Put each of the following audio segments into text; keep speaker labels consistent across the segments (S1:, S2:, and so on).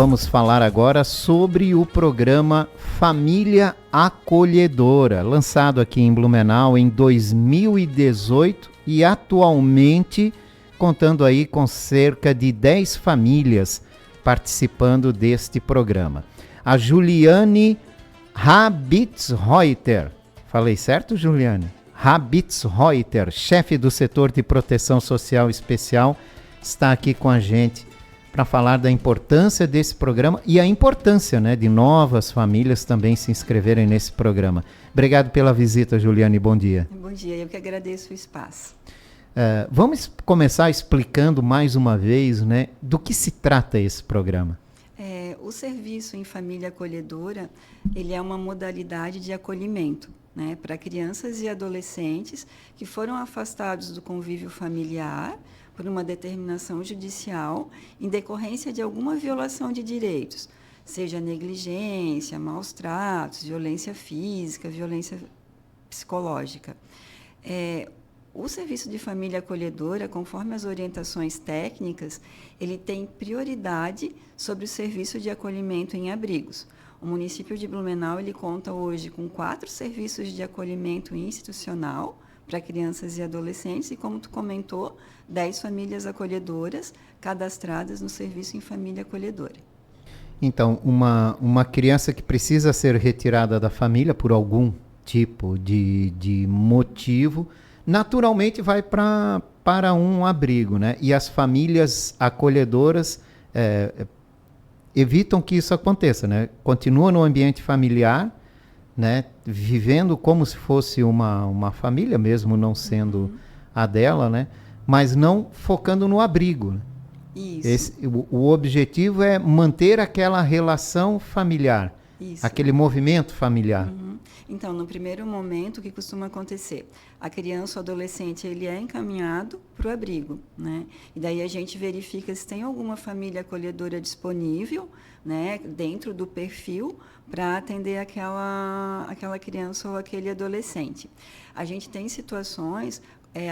S1: vamos falar agora sobre o programa Família Acolhedora, lançado aqui em Blumenau em 2018 e atualmente contando aí com cerca de 10 famílias participando deste programa. A Juliane Rabitzreuter, falei certo, Juliane? Rabitzreuter, chefe do setor de proteção social especial, está aqui com a gente para falar da importância desse programa e a importância, né, de novas famílias também se inscreverem nesse programa. Obrigado pela visita, Juliane, bom dia.
S2: Bom dia, eu que agradeço o espaço.
S1: Vamos começar explicando mais uma vez, né, do que se trata esse programa.
S2: O serviço em família acolhedora, ele é uma modalidade de acolhimento, né, para crianças e adolescentes que foram afastados do convívio familiar por uma determinação judicial em decorrência de alguma violação de direitos, seja negligência, maus tratos, violência física, violência psicológica. O serviço de família acolhedora, conforme as orientações técnicas, ele tem prioridade sobre o serviço de acolhimento em abrigos. O município de Blumenau ele conta hoje com 4 serviços de acolhimento institucional para crianças e adolescentes e, como tu comentou, 10 famílias acolhedoras cadastradas no serviço em família acolhedora.
S1: Então, uma criança que precisa ser retirada da família por algum tipo de motivo, naturalmente vai para um abrigo, né? E as famílias acolhedoras evitam que isso aconteça, né? Continuam no ambiente familiar, né? Vivendo como se fosse uma família mesmo, não sendo a dela, né? Mas não focando no abrigo. Né?
S2: Isso.
S1: O objetivo é manter aquela relação familiar,
S2: Isso.
S1: aquele movimento familiar.
S2: Então, no primeiro momento, o que costuma acontecer? A criança ou adolescente ele é encaminhado para o abrigo, né? E daí a gente verifica se tem alguma família acolhedora disponível, né, dentro do perfil para atender aquela criança ou aquele adolescente. A gente tem situações,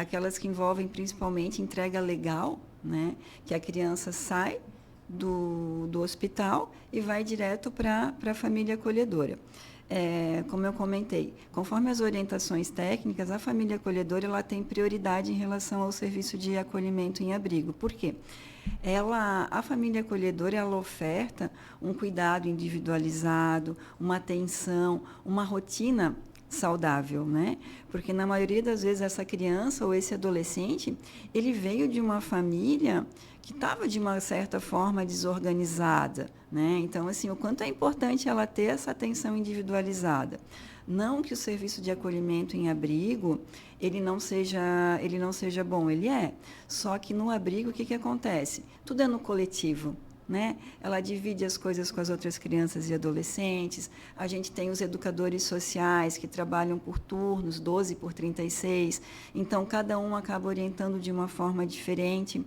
S2: aquelas que envolvem principalmente entrega legal, né, que a criança sai do hospital e vai direto para a família acolhedora. Como eu comentei, conforme as orientações técnicas, a família acolhedora ela tem prioridade em relação ao serviço de acolhimento em abrigo. Por quê? A família acolhedora ela oferta um cuidado individualizado, uma atenção, uma rotina saudável, né? Porque na maioria das vezes essa criança ou esse adolescente, ele veio de uma família que estava de uma certa forma desorganizada, né? Então, assim, o quanto é importante ela ter essa atenção individualizada. Não que o serviço de acolhimento em abrigo, ele não seja bom, ele é. Só que no abrigo, o que acontece? Tudo é no coletivo. Né? Ela divide as coisas com as outras crianças e adolescentes. A gente tem os educadores sociais que trabalham por turnos, 12 por 36. Então, cada um acaba orientando de uma forma diferente.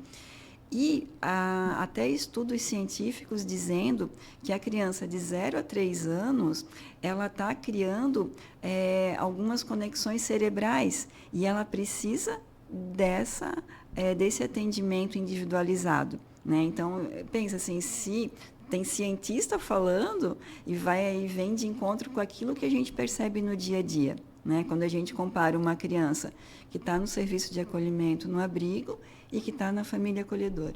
S2: E até estudos científicos dizendo que a criança de 0 a 3 anos, ela está criando algumas conexões cerebrais e ela precisa desse atendimento individualizado. Né? Então, pensa assim, se tem cientista falando e vem de encontro com aquilo que a gente percebe no dia a dia. Né? Quando a gente compara uma criança que está no serviço de acolhimento no abrigo e que está na família acolhedora.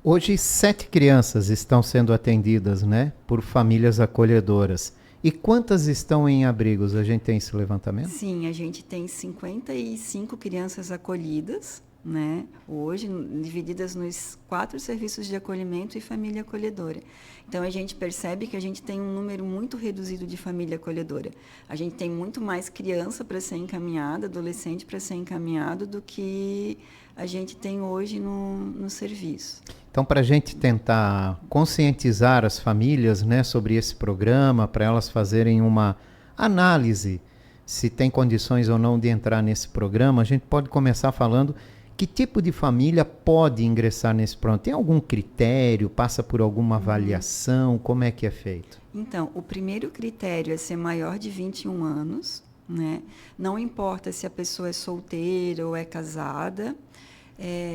S1: Hoje 7 crianças estão sendo atendidas, né, por famílias acolhedoras. E quantas estão em abrigos? A gente tem esse levantamento?
S2: Sim, a gente tem 55 crianças acolhidas, né, hoje, divididas nos 4 serviços de acolhimento e família acolhedora. Então, a gente percebe que a gente tem um número muito reduzido de família acolhedora. A gente tem muito mais criança para ser encaminhada, adolescente para ser encaminhado, do que a gente tem hoje no serviço.
S1: Então, para a gente tentar conscientizar as famílias, né, sobre esse programa, para elas fazerem uma análise se tem condições ou não de entrar nesse programa, a gente pode começar falando que tipo de família pode ingressar nesse programa? Tem algum critério? Passa por alguma avaliação? Como é que é feito?
S2: Então, o primeiro critério é ser maior de 21 anos, né? Não importa se a pessoa é solteira ou é casada.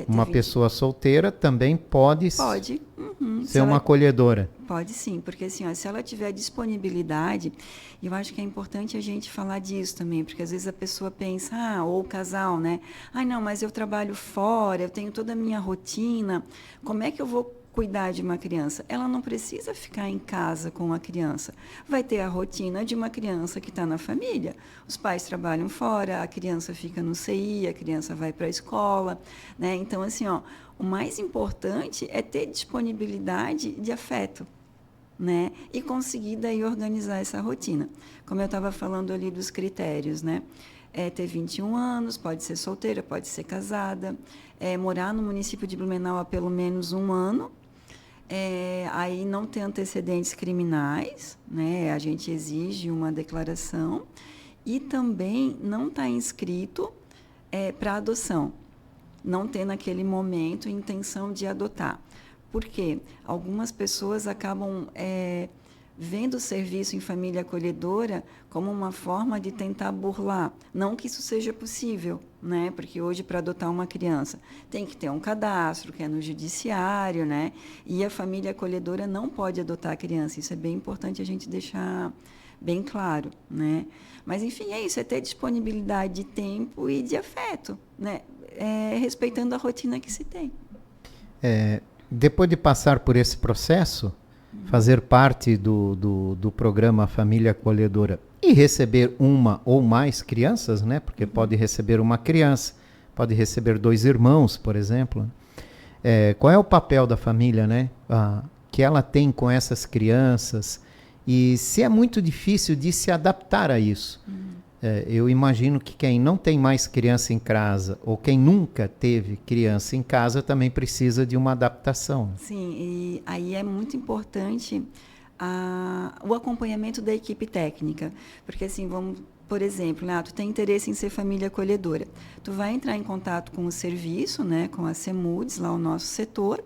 S1: Uma pessoa solteira também pode ser uma acolhedora.
S2: Pode sim, porque assim, ó, se ela tiver disponibilidade, eu acho que é importante a gente falar disso também, porque às vezes a pessoa pensa, ou o casal, né? Não, mas eu trabalho fora, eu tenho toda a minha rotina, como é que eu vou cuidar de uma criança? Ela não precisa ficar em casa com a criança. Vai ter a rotina de uma criança que está na família. Os pais trabalham fora, a criança fica no CI, a criança vai para a escola, né? Então, assim, ó, o mais importante é ter disponibilidade de afeto, né? E conseguir daí organizar essa rotina. Como eu estava falando ali dos critérios, né? Ter 21 anos, pode ser solteira, pode ser casada, morar no município de Blumenau há pelo menos 1 ano, aí não ter antecedentes criminais, né? A gente exige uma declaração, e também não estar inscrito para adoção, não ter naquele momento intenção de adotar. Porque algumas pessoas acabam vendo o serviço em família acolhedora como uma forma de tentar burlar. Não que isso seja possível, né? Porque hoje, para adotar uma criança, tem que ter um cadastro, que é no judiciário, né? E a família acolhedora não pode adotar a criança. Isso é bem importante a gente deixar bem claro, né? Mas, enfim, é isso, é ter disponibilidade de tempo e de afeto, né? Respeitando a rotina que se tem.
S1: Depois de passar por esse processo, fazer parte do programa Família Acolhedora e receber uma ou mais crianças, né? Porque pode receber uma criança, pode receber 2 irmãos, por exemplo. Qual é o papel da família, né? Que ela tem com essas crianças, e se é muito difícil de se adaptar a isso. Eu imagino que quem não tem mais criança em casa, ou quem nunca teve criança em casa, também precisa de uma adaptação.
S2: Sim, e aí é muito importante o acompanhamento da equipe técnica, porque assim, por exemplo, tu tem interesse em ser família acolhedora, tu vai entrar em contato com o serviço, né, com a CEMUDES, lá o nosso setor,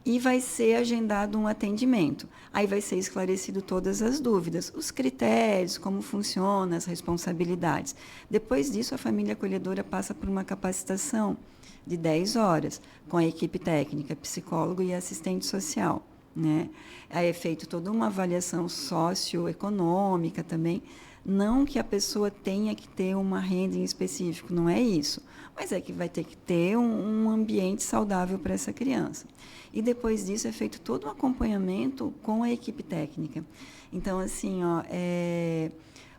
S2: e vai ser agendado um atendimento. Aí vai ser esclarecido todas as dúvidas, os critérios, como funciona, as responsabilidades. Depois disso, a família acolhedora passa por uma capacitação de 10 horas, com a equipe técnica, psicólogo e assistente social, né? Aí é feita toda uma avaliação socioeconômica também. Não que a pessoa tenha que ter uma renda em específico, não é isso. Mas é que vai ter que ter um ambiente saudável para essa criança. E depois disso é feito todo um acompanhamento com a equipe técnica. Então, assim,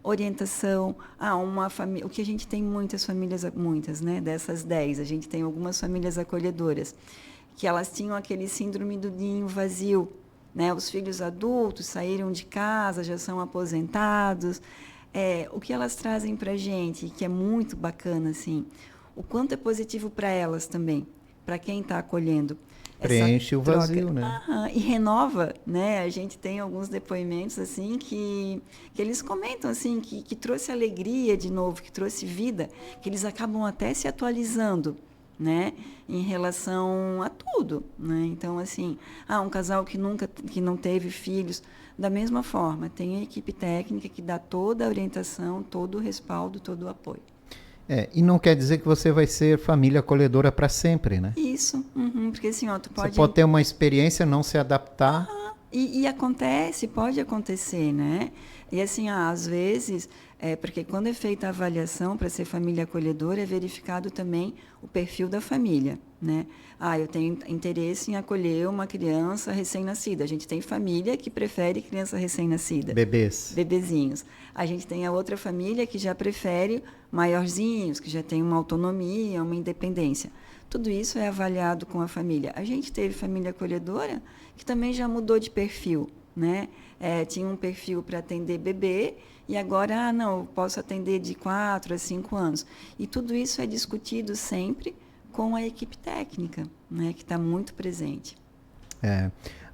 S2: orientação, o que a gente tem muitas famílias, né? Dessas 10, a gente tem algumas famílias acolhedoras, que elas tinham aquele síndrome do ninho vazio, né? Os filhos adultos saíram de casa, já são aposentados. O que elas trazem para a gente, que é muito bacana, assim, o quanto é positivo para elas também, para quem está acolhendo.
S1: Preenche o vazio, né?
S2: E renova, né? A gente tem alguns depoimentos assim que eles comentam assim que trouxe alegria de novo, que trouxe vida, que eles acabam até se atualizando, né? Em relação a tudo, né? Então, assim, um casal que não teve filhos, da mesma forma, tem a equipe técnica que dá toda a orientação, todo o respaldo, todo o apoio.
S1: E não quer dizer que você vai ser família acolhedora para sempre, né?
S2: Isso, porque assim, tu pode...
S1: Você pode ter uma experiência, não se adaptar.
S2: E pode acontecer, né? E assim, às vezes, porque quando é feita a avaliação para ser família acolhedora, é verificado também o perfil da família, né? Eu tenho interesse em acolher uma criança recém-nascida. A gente tem família que prefere criança recém-nascida. Bebezinhos. A gente tem a outra família que já prefere maiorzinhos, que já tem uma autonomia, uma independência. Tudo isso é avaliado com a família. A gente teve família acolhedora que também já mudou de perfil, né? Tinha um perfil para atender bebê e agora, não, eu posso atender de 4 a 5 anos. E tudo isso é discutido sempre com a equipe técnica, né, que está muito presente.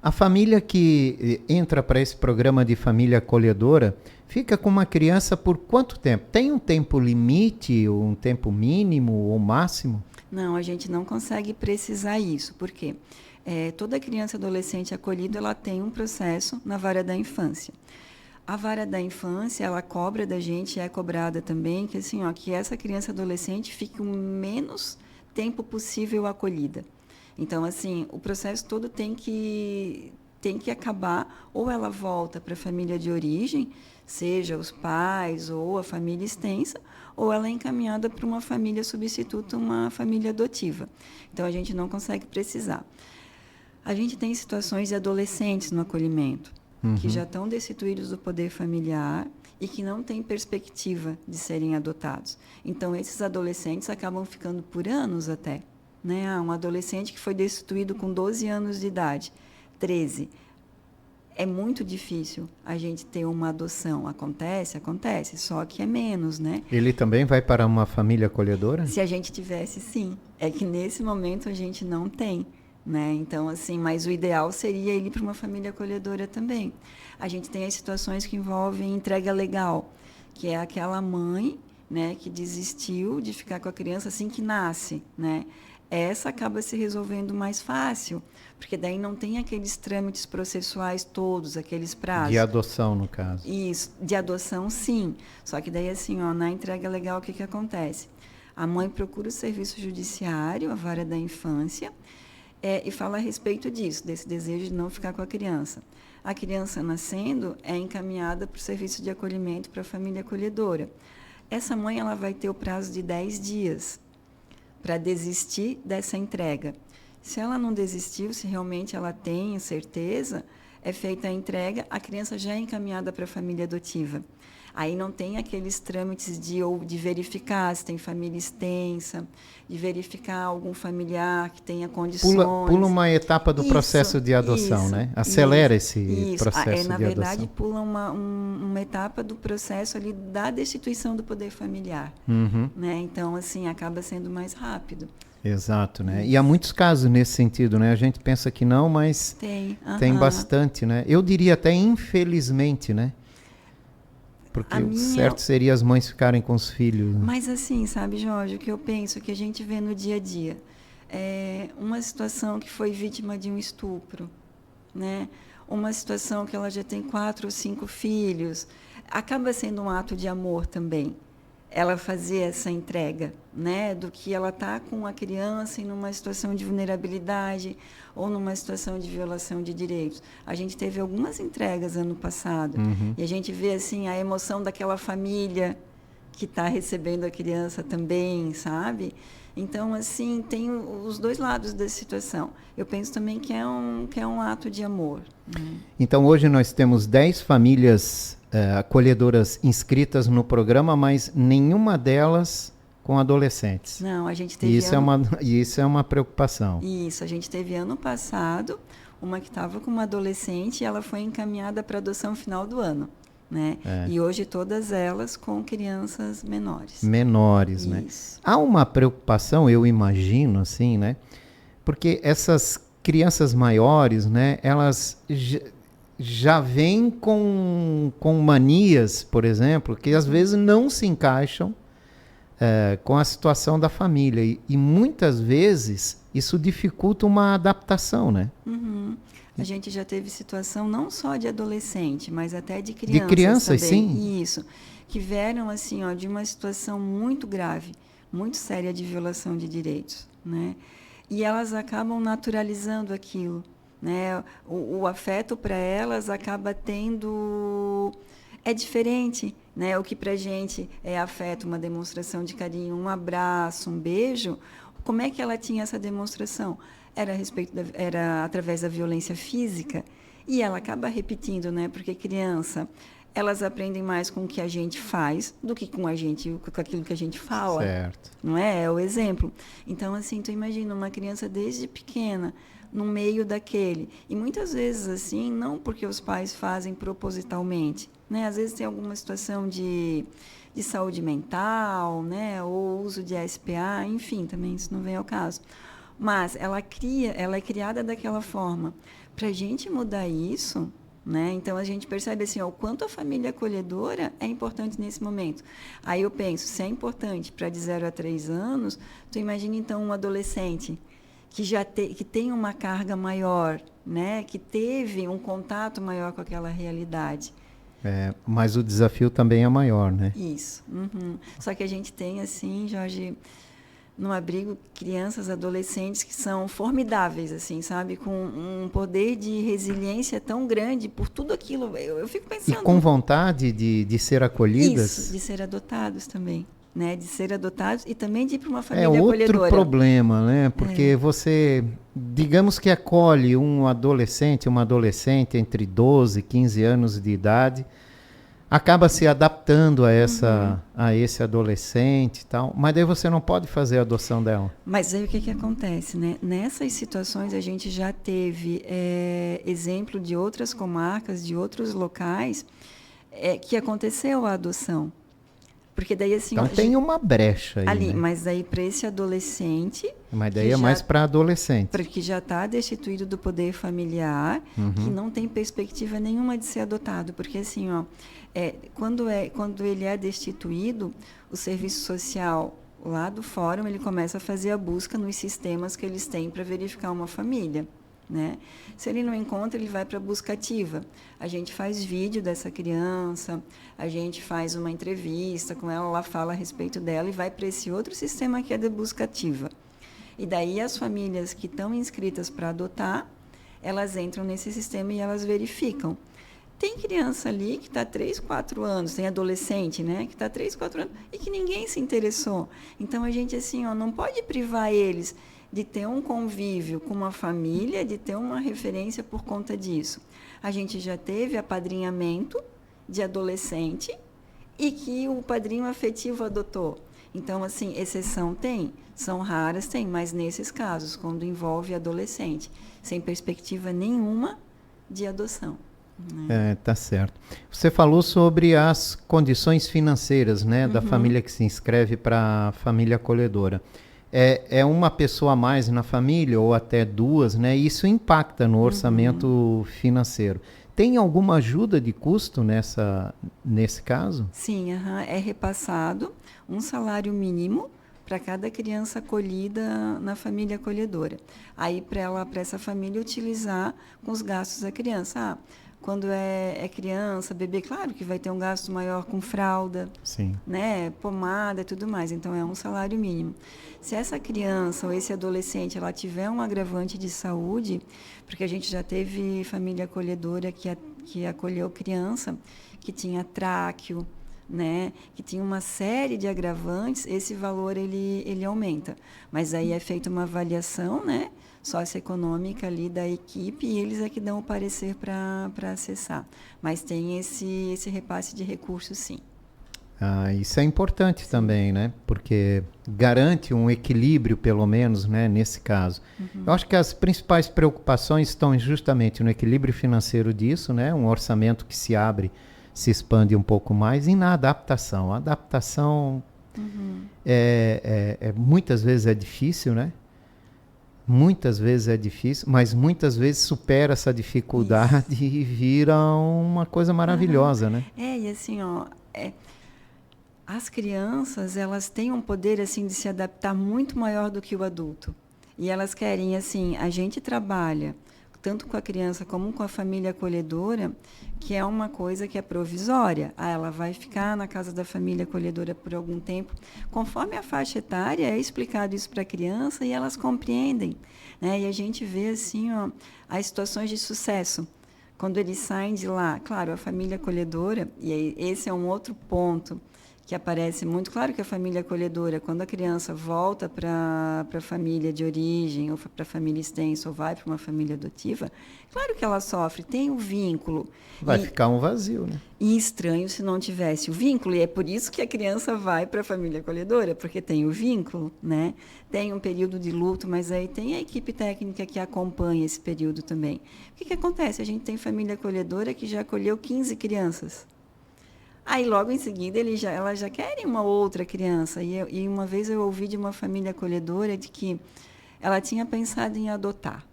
S1: A família que entra para esse programa de família acolhedora fica com uma criança por quanto tempo? Tem um tempo limite, ou um tempo mínimo ou máximo?
S2: Não, a gente não consegue precisar isso, porque toda criança e adolescente acolhida ela tem um processo na vara da infância. A vara da infância, ela cobra da gente, é cobrada também, que assim, que essa criança e adolescente fique o menos tempo possível a acolhida. Então, assim, o processo todo tem que acabar, ou ela volta para a família de origem, seja os pais ou a família extensa, ou ela é encaminhada para uma família substituta, uma família adotiva. Então, a gente não consegue precisar. A gente tem situações de adolescentes no acolhimento, que já estão destituídos do poder familiar e que não têm perspectiva de serem adotados. Então, esses adolescentes acabam ficando por anos até. Né? Um adolescente que foi destituído com 12 anos de idade, 13. É muito difícil a gente ter uma adoção. Acontece, só que é menos, né?
S1: Ele também vai para uma família acolhedora?
S2: Se a gente tivesse, sim. É que nesse momento a gente não tem, né? Então, assim, mas o ideal seria ele ir para uma família acolhedora também. A gente tem as situações que envolvem entrega legal, que é aquela mãe, né, que desistiu de ficar com a criança assim que nasce, né? Essa acaba se resolvendo mais fácil, porque daí não tem aqueles trâmites processuais todos, aqueles prazos.
S1: De adoção, no caso.
S2: Isso, de adoção, sim. Só que daí, assim, ó, na entrega legal, o que acontece? A mãe procura o serviço judiciário, a vara da infância, e fala a respeito disso, desse desejo de não ficar com a criança. A criança nascendo é encaminhada para o serviço de acolhimento para a família acolhedora. Essa mãe ela vai ter o prazo de 10 dias para desistir dessa entrega. Se ela não desistiu, se realmente ela tem certeza, é feita a entrega, a criança já é encaminhada para a família adotiva. Aí não tem aqueles trâmites de verificar se tem família extensa, de verificar algum familiar que tenha condições.
S1: Pula uma etapa do processo de adoção, né? Acelera esse processo de adoção.
S2: Na verdade, pula uma etapa do processo ali da destituição do poder familiar. Né? Então, assim, acaba sendo mais rápido.
S1: Exato, né? E há muitos casos nesse sentido, né? A gente pensa que não, mas tem bastante, né? Eu diria até infelizmente, né? Porque o certo seria as mães ficarem com os filhos. Né?
S2: Mas assim, sabe, Jorge, o que eu penso que a gente vê no dia a dia é uma situação que foi vítima de um estupro, né? Uma situação que ela já tem 4 ou 5 filhos, acaba sendo um ato de amor também. Ela fazer essa entrega, né, do que ela está com a criança em uma situação de vulnerabilidade ou numa situação de violação de direitos. A gente teve algumas entregas ano passado e a gente vê assim a emoção daquela família que está recebendo a criança também, sabe? Então, assim, tem os dois lados da situação. Eu penso também que é um ato de amor.
S1: Então, hoje nós temos 10 famílias acolhedoras inscritas no programa, mas nenhuma delas com adolescentes.
S2: Não, a gente teve...
S1: Isso é uma preocupação.
S2: Isso, a gente teve ano passado uma que estava com uma adolescente e ela foi encaminhada para adoção no final do ano. Né? E hoje todas elas com crianças menores.
S1: Menores, né? Há uma preocupação, eu imagino, assim, né? Porque essas crianças maiores, né? Elas já vêm com manias, por exemplo, que às vezes não se encaixam com a situação da família. E muitas vezes isso dificulta uma adaptação, né?
S2: A gente já teve situação não só de adolescente, mas até de crianças.
S1: De crianças,
S2: também.
S1: sim.
S2: Isso. Que vieram assim, ó, de uma situação muito grave, muito séria de violação de direitos, né? E elas acabam naturalizando aquilo, né? O afeto para elas acaba tendo... É diferente, né? O que para a gente é afeto, uma demonstração de carinho, um abraço, um beijo. Como é que ela tinha essa demonstração? Era através da violência física, e ela acaba repetindo, né? Porque criança, elas aprendem mais com o que a gente faz do que com aquilo que a gente fala.
S1: Certo.
S2: Não é? É o exemplo. Então, assim, tu imagina uma criança desde pequena, no meio daquele. E muitas vezes, assim, não porque os pais fazem propositalmente, né? Às vezes tem alguma situação de saúde mental, né? Ou uso de SPA, enfim, também isso não vem ao caso. Mas ela é criada daquela forma. Para a gente mudar isso, né? Então a gente percebe assim, ó, o quanto a família acolhedora é importante nesse momento. Aí eu penso, se é importante para de 0 a 3 anos, tu imagina então um adolescente que tem uma carga maior, né? Que teve um contato maior com aquela realidade.
S1: Mas o desafio também é maior, né?
S2: Isso. Só que a gente tem, assim, Jorge, no abrigo crianças, adolescentes que são formidáveis, assim, sabe? Com um poder de resiliência tão grande por tudo aquilo. Eu fico
S1: E
S2: pensando...
S1: com vontade de ser acolhidas?
S2: Isso, de ser adotados também. Né, de ser adotados e também de ir para uma
S1: É
S2: família
S1: outro
S2: acolhedora.
S1: problema, né? Porque você, digamos que acolhe um adolescente, uma adolescente entre 12 e 15 anos de idade, acaba se adaptando a esse adolescente e tal, mas daí você não pode fazer a adoção dela.
S2: Mas aí o que acontece, né? Nessas situações a gente já teve exemplo de outras comarcas, de outros locais, que aconteceu a adoção. Porque daí assim...
S1: Então tem uma brecha aí,
S2: ali,
S1: né?
S2: mas daí para esse adolescente...
S1: Mas daí é mais para adolescente.
S2: Porque já está destituído do poder familiar, que não tem perspectiva nenhuma de ser adotado. Porque assim, ó, quando ele é destituído, o serviço social lá do fórum, ele começa a fazer a busca nos sistemas que eles têm para verificar uma família. Né? Se ele não encontra, ele vai para a busca ativa. A gente faz vídeo dessa criança, a gente faz uma entrevista com ela, ela fala a respeito dela e vai para esse outro sistema que é da busca ativa. E daí as famílias que estão inscritas para adotar, elas entram nesse sistema e elas verificam. Tem criança ali que está 3, 4 anos, tem adolescente, né, que está 3, 4 anos e que ninguém se interessou. Então a gente assim, ó, não pode privar eles de ter um convívio com uma família, de ter uma referência por conta disso. A gente já teve apadrinhamento de adolescente e que o padrinho afetivo adotou. Então, assim, exceção tem, são raras, tem, mas nesses casos, quando envolve adolescente, sem perspectiva nenhuma de adoção.
S1: Né? Tá certo. Você falou sobre as condições financeiras, né, da família que se inscreve para a família acolhedora. É uma pessoa a mais na família, ou até duas, né? Isso impacta no orçamento financeiro. Tem alguma ajuda de custo nesse caso?
S2: Sim, é repassado um salário mínimo para cada criança acolhida na família acolhedora. Aí, para essa família utilizar com os gastos da criança. Quando é criança, bebê, claro que vai ter um gasto maior com fralda,
S1: sim,
S2: né, pomada e tudo mais. Então, é um salário mínimo. Se essa criança ou esse adolescente ela tiver um agravante de saúde, porque a gente já teve família acolhedora que acolheu criança que tinha tráqueo, né, que tinha uma série de agravantes, esse valor ele aumenta. Mas aí é feita uma avaliação, né, socioeconômica ali da equipe e eles é que dão o parecer para acessar. Mas tem esse repasse de recursos, sim.
S1: Isso é importante também, né? Porque garante um equilíbrio, pelo menos, né, nesse caso. Eu acho que as principais preocupações estão justamente no equilíbrio financeiro disso, né? Um orçamento que se abre, se expande um pouco mais, e na adaptação. A adaptação muitas vezes é difícil, né? Muitas vezes é difícil, mas muitas vezes supera essa dificuldade e vira uma coisa maravilhosa, né?
S2: E assim, ó, as crianças, elas têm um poder, assim, de se adaptar muito maior do que o adulto. E elas querem, assim, a gente trabalha tanto com a criança como com a família acolhedora, que é uma coisa que é provisória. Ela vai ficar na casa da família acolhedora por algum tempo. Conforme a faixa etária, é explicado isso para a criança e elas compreendem. Né? E a gente vê assim, ó, as situações de sucesso. Quando eles saem de lá, claro, a família acolhedora, e esse é um outro ponto que aparece muito. Claro que a família acolhedora, quando a criança volta para a família de origem, ou para a família extensa, ou vai para uma família adotiva, claro que ela sofre, tem o vínculo.
S1: Vai ficar um vazio, né?
S2: E estranho se não tivesse o vínculo, e é por isso que a criança vai para a família acolhedora, porque tem o vínculo, né? Tem um período de luto, mas aí tem a equipe técnica que acompanha esse período também. O que acontece? A gente tem família acolhedora que já acolheu 15 crianças. Aí, logo em seguida, elas já querem uma outra criança. E uma vez eu ouvi de uma família acolhedora de que ela tinha pensado em adotar.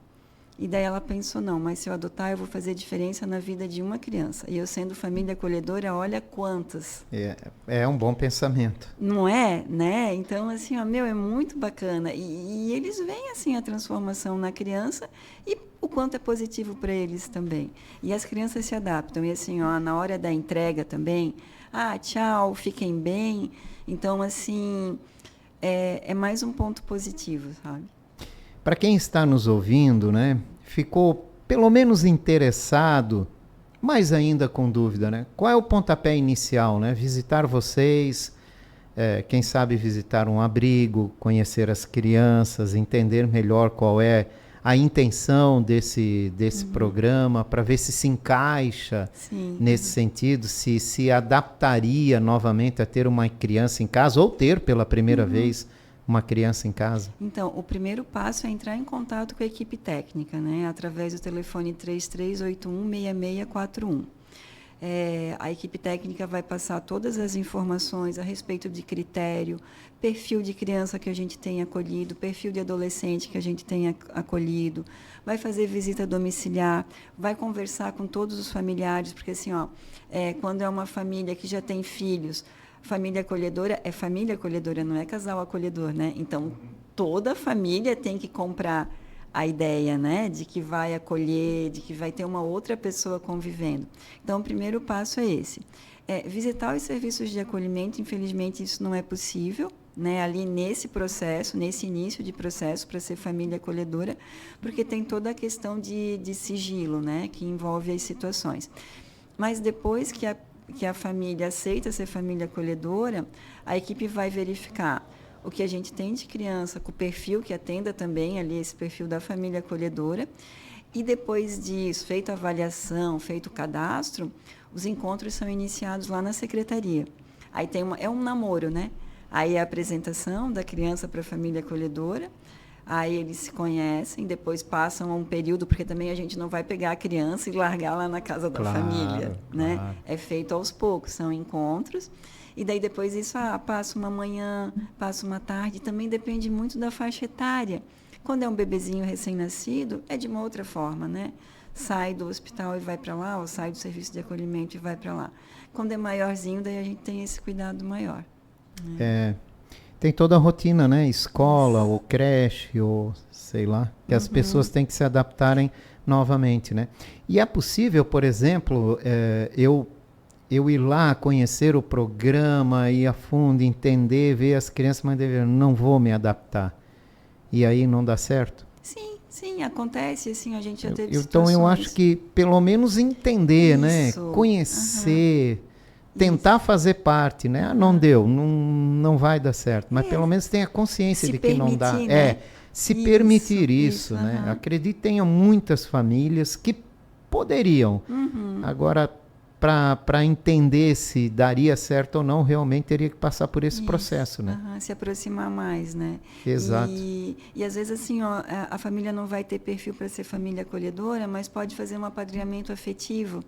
S2: E daí ela pensou, não, mas se eu adotar, eu vou fazer diferença na vida de uma criança. E eu, sendo família acolhedora, olha quantas.
S1: É um bom pensamento.
S2: Não é, né? Então, assim, ó, é muito bacana. E eles veem, assim, a transformação na criança e o quanto é positivo para eles também. E as crianças se adaptam. E, assim, ó, na hora da entrega também, tchau, fiquem bem. Então, assim, é mais um ponto positivo, sabe?
S1: Para quem está nos ouvindo, né, ficou pelo menos interessado, mas ainda com dúvida, né? Qual é o pontapé inicial, né? Visitar vocês, quem sabe visitar um abrigo, conhecer as crianças, entender melhor qual é a intenção desse programa, para ver se encaixa nesse sentido, se adaptaria novamente a ter uma criança em casa, ou ter pela primeira vez uma criança em casa.
S2: Então, o primeiro passo é entrar em contato com a equipe técnica, né, através do telefone 3381-6641. A equipe técnica vai passar todas as informações a respeito de critério, perfil de criança que a gente tem acolhido, perfil de adolescente que a gente tem acolhido, vai fazer visita domiciliar, vai conversar com todos os familiares, porque assim, quando é uma família que já tem filhos, família acolhedora, não é casal acolhedor, né? Então, toda a família tem que comprar a ideia, né, de que vai acolher, de que vai ter uma outra pessoa convivendo. Então, o primeiro passo é esse. Visitar os serviços de acolhimento, infelizmente, isso não é possível, né, ali nesse processo, nesse início de processo para ser família acolhedora, porque tem toda a questão de sigilo, né, que envolve as situações. Mas depois que a família aceita ser família acolhedora, a equipe vai verificar o que a gente tem de criança com perfil que atenda também ali esse perfil da família acolhedora. E depois disso, feita a avaliação, feito o cadastro, os encontros são iniciados lá na secretaria. Aí é um namoro, né? Aí é a apresentação da criança para a família acolhedora, aí eles se conhecem, depois passam um período, porque também a gente não vai pegar a criança e largar lá na casa da família, né? Claro. É feito aos poucos, são encontros. E daí depois isso passa uma manhã, passa uma tarde, também depende muito da faixa etária. Quando é um bebezinho recém-nascido, é de uma outra forma, né? Sai do hospital e vai para lá, ou sai do serviço de acolhimento e vai para lá. Quando é maiorzinho, daí a gente tem esse cuidado maior. Né?
S1: Tem toda a rotina, né? Escola, ou creche, ou sei lá, que as pessoas têm que se adaptarem novamente, né? E é possível, por exemplo, eu ir lá conhecer o programa, ir a fundo, entender, ver as crianças, mas não vou me adaptar. E aí não dá certo?
S2: Sim, acontece, assim, a gente já teve
S1: Então
S2: situações.
S1: eu acho que pelo menos entender, né? Conhecer, tentar fazer parte, né? Não deu, não vai dar certo, mas pelo menos tenha consciência de que não dá. Né? Se permitir isso, né? Acredito que tenham muitas famílias que poderiam. Agora, para entender se daria certo ou não, realmente teria que passar por esse processo, né?
S2: Se aproximar mais, né?
S1: Exato.
S2: E às vezes assim, a família não vai ter perfil para ser família acolhedora, mas pode fazer um apadrinhamento afetivo,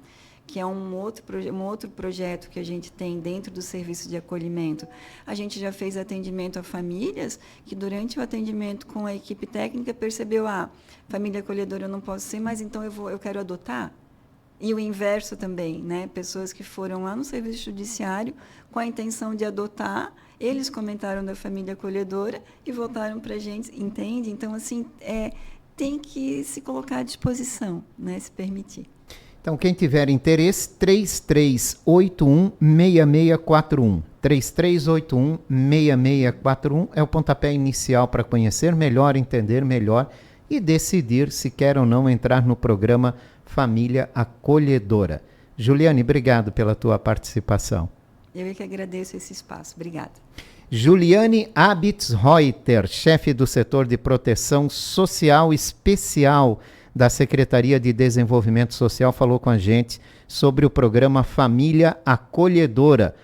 S2: que é um outro projeto que a gente tem dentro do serviço de acolhimento. A gente já fez atendimento a famílias que durante o atendimento com a equipe técnica percebeu, família acolhedora eu não posso ser, mas então eu quero adotar. E o inverso também, né? Pessoas que foram lá no serviço judiciário com a intenção de adotar, eles comentaram da família acolhedora e voltaram para a gente, entende? Então, assim, tem que se colocar à disposição, né? Se permitir.
S1: Então, quem tiver interesse, 3381-6641. 3381-6641 é o pontapé inicial para conhecer melhor, entender melhor e decidir se quer ou não entrar no programa Família Acolhedora. Juliane, obrigado pela tua participação.
S2: Eu é que agradeço esse espaço. Obrigada.
S1: Juliane Abitz-Reuter, chefe do setor de proteção social especial da Secretaria de Desenvolvimento Social, falou com a gente sobre o programa Família Acolhedora.